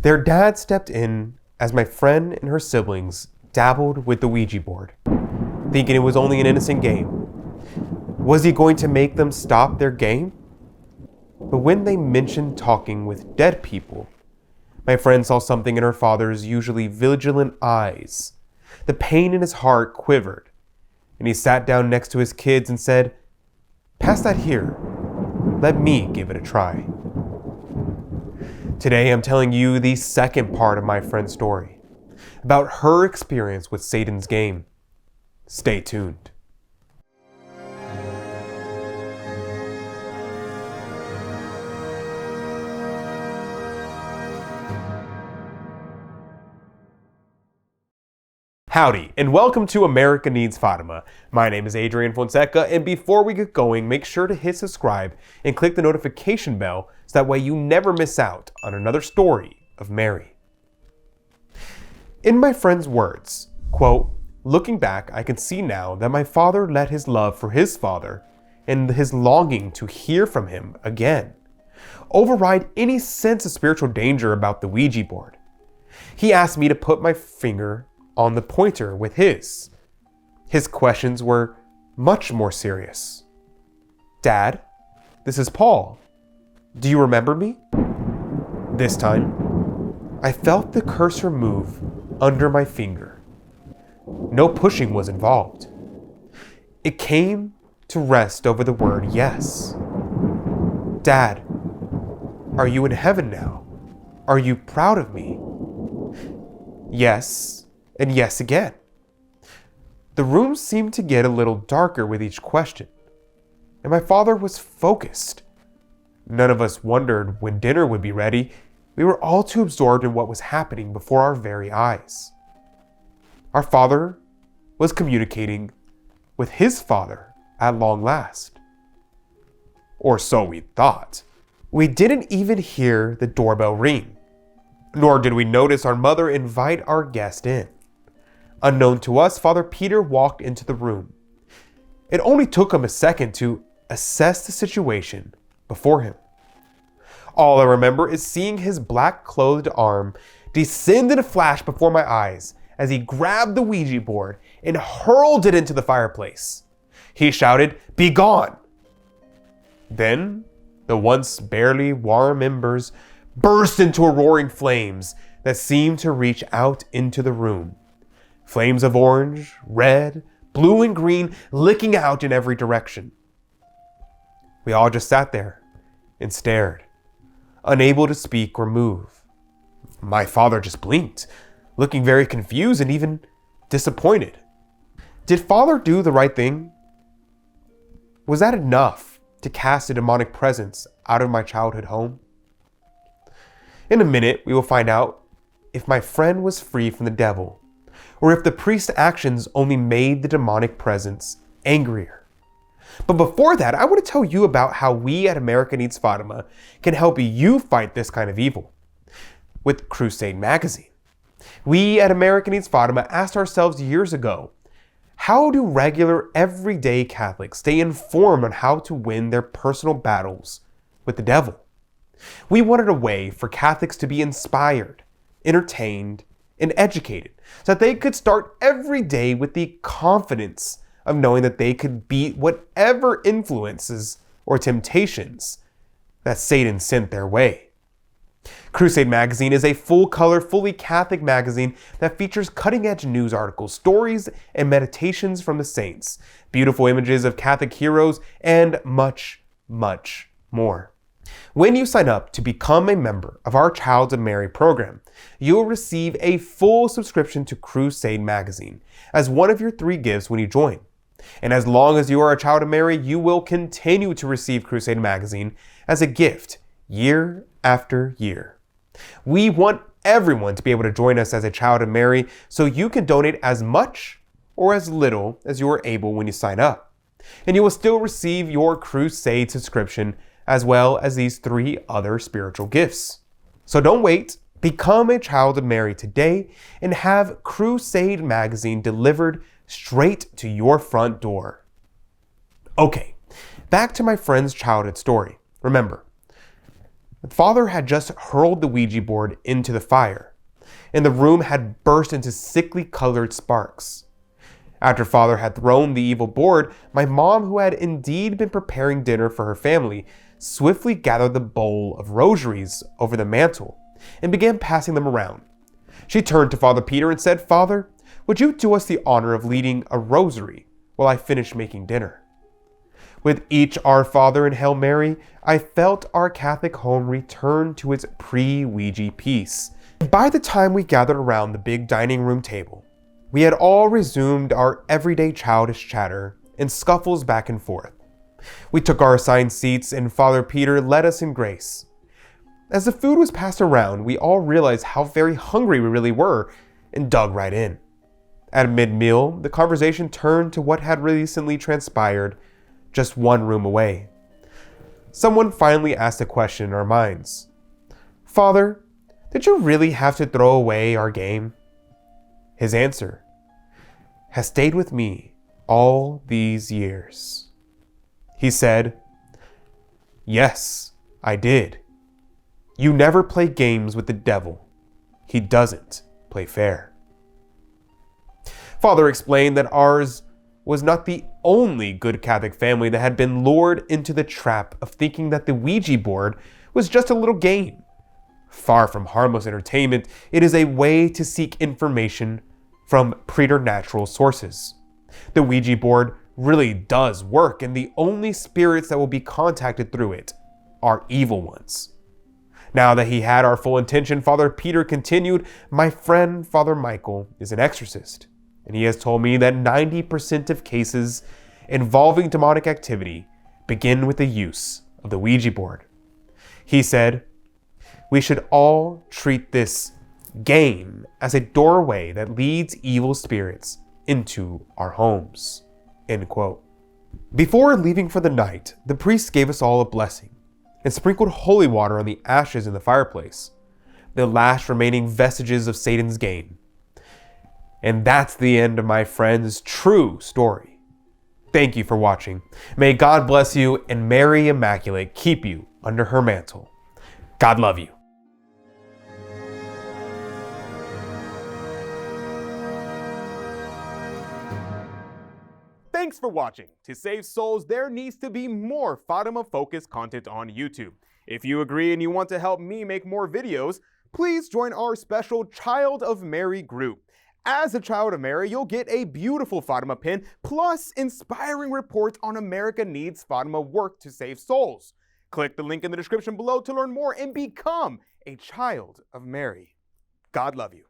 Their dad stepped in as my friend and her siblings dabbled with the Ouija board, thinking it was only an innocent game. Was he going to make them stop their game? But when they mentioned talking with dead people, my friend saw something in her father's usually vigilant eyes. The pain in his heart quivered, and he sat down next to his kids and said, "Pass that here. Let me give it a try." Today I'm telling you the second part of my friend's story, about her experience with Satan's game. Stay tuned. Howdy, and welcome to America Needs Fatima. My name is Adrian Fonseca, and before we get going, make sure to hit subscribe and click the notification bell so that way you never miss out on another story of Mary. In my friend's words, quote, "Looking back, I can see now that my father let his love for his father and his longing to hear from him again override any sense of spiritual danger about the Ouija board. He asked me to put my finger on the pointer with his. His questions were much more serious. Dad, this is Paul. Do you remember me?" This time, I felt the cursor move under my finger. No pushing was involved. It came to rest over the word yes. "Dad, are you in heaven now? Are you proud of me?" Yes. And yes again. The room seemed to get a little darker with each question, and my father was focused. None of us wondered when dinner would be ready. We were all too absorbed in what was happening before our very eyes. Our father was communicating with his father at long last. Or so we thought. We didn't even hear the doorbell ring, nor did we notice our mother invite our guest in. Unknown to us, Father Peter walked into the room. It only took him a second to assess the situation before him. All I remember is seeing his black-clothed arm descend in a flash before my eyes as he grabbed the Ouija board and hurled it into the fireplace. He shouted, "Be gone!" Then, the once barely warm embers burst into a roaring flames that seemed to reach out into the room. Flames of orange, red, blue, and green licking out in every direction. We all just sat there and stared, unable to speak or move. My father just blinked, looking very confused and even disappointed. Did Father do the right thing? Was that enough to cast a demonic presence out of my childhood home? In a minute, we will find out if my friend was free from the devil, or if the priest's actions only made the demonic presence angrier. But before that, I want to tell you about how we at America Needs Fatima can help you fight this kind of evil. With Crusade Magazine. We at America Needs Fatima asked ourselves years ago, how do regular, everyday Catholics stay informed on how to win their personal battles with the devil? We wanted a way for Catholics to be inspired, entertained, and educated, so that they could start every day with the confidence of knowing that they could beat whatever influences or temptations that Satan sent their way. Crusade Magazine is a full-color, fully Catholic magazine that features cutting-edge news articles, stories, and meditations from the saints, beautiful images of Catholic heroes, and much, much more. When you sign up to become a member of our Child of Mary program, you will receive a full subscription to Crusade Magazine as one of your 3 gifts when you join. And as long as you are a Child of Mary, you will continue to receive Crusade Magazine as a gift year after year. We want everyone to be able to join us as a Child of Mary, so you can donate as much or as little as you are able when you sign up. And you will still receive your Crusade subscription as well as these 3 other spiritual gifts. So don't wait. Become a Child of Mary today and have Crusade Magazine delivered straight to your front door. Okay, back to my friend's childhood story. Remember, Father had just hurled the Ouija board into the fire, and the room had burst into sickly colored sparks. After Father had thrown the evil board, my mom, who had indeed been preparing dinner for her family, swiftly gathered the bowl of rosaries over the mantel and began passing them around. She turned to Father Peter and said, "Father, would you do us the honor of leading a rosary while I finish making dinner?" With each Our Father and Hail Mary, I felt our Catholic home return to its pre-Ouija peace. By the time we gathered around the big dining room table, we had all resumed our everyday childish chatter and scuffles back and forth. We took our assigned seats and Father Peter led us in grace. As the food was passed around, we all realized how very hungry we really were and dug right in. At mid-meal, the conversation turned to what had recently transpired just one room away. Someone finally asked a question in our minds. "Father, did you really have to throw away our game?" His answer has stayed with me all these years. He said, "Yes, I did. You never play games with the devil. He doesn't play fair." Father explained that ours was not the only good Catholic family that had been lured into the trap of thinking that the Ouija board was just a little game. Far from harmless entertainment, it is a way to seek information from preternatural sources. The Ouija board really does work, and the only spirits that will be contacted through it are evil ones. Now that he had our full attention, Father Peter continued, "My friend Father Michael is an exorcist, and he has told me that 90% of cases involving demonic activity begin with the use of the Ouija board. He said, we should all treat this game as a doorway that leads evil spirits into our homes." End quote. Before leaving for the night, the priest gave us all a blessing and sprinkled holy water on the ashes in the fireplace, the last remaining vestiges of Satan's game. And that's the end of my friend's true story. Thank you for watching. May God bless you and Mary Immaculate keep you under her mantle. God love you. Thanks for watching. To save souls, there needs to be more Fatima-focused content on YouTube. If you agree and you want to help me make more videos, please join our special Child of Mary group. As a Child of Mary, you'll get a beautiful Fatima pin, plus inspiring reports on America Needs Fatima work to save souls. Click the link in the description below to learn more and become a Child of Mary. God love you.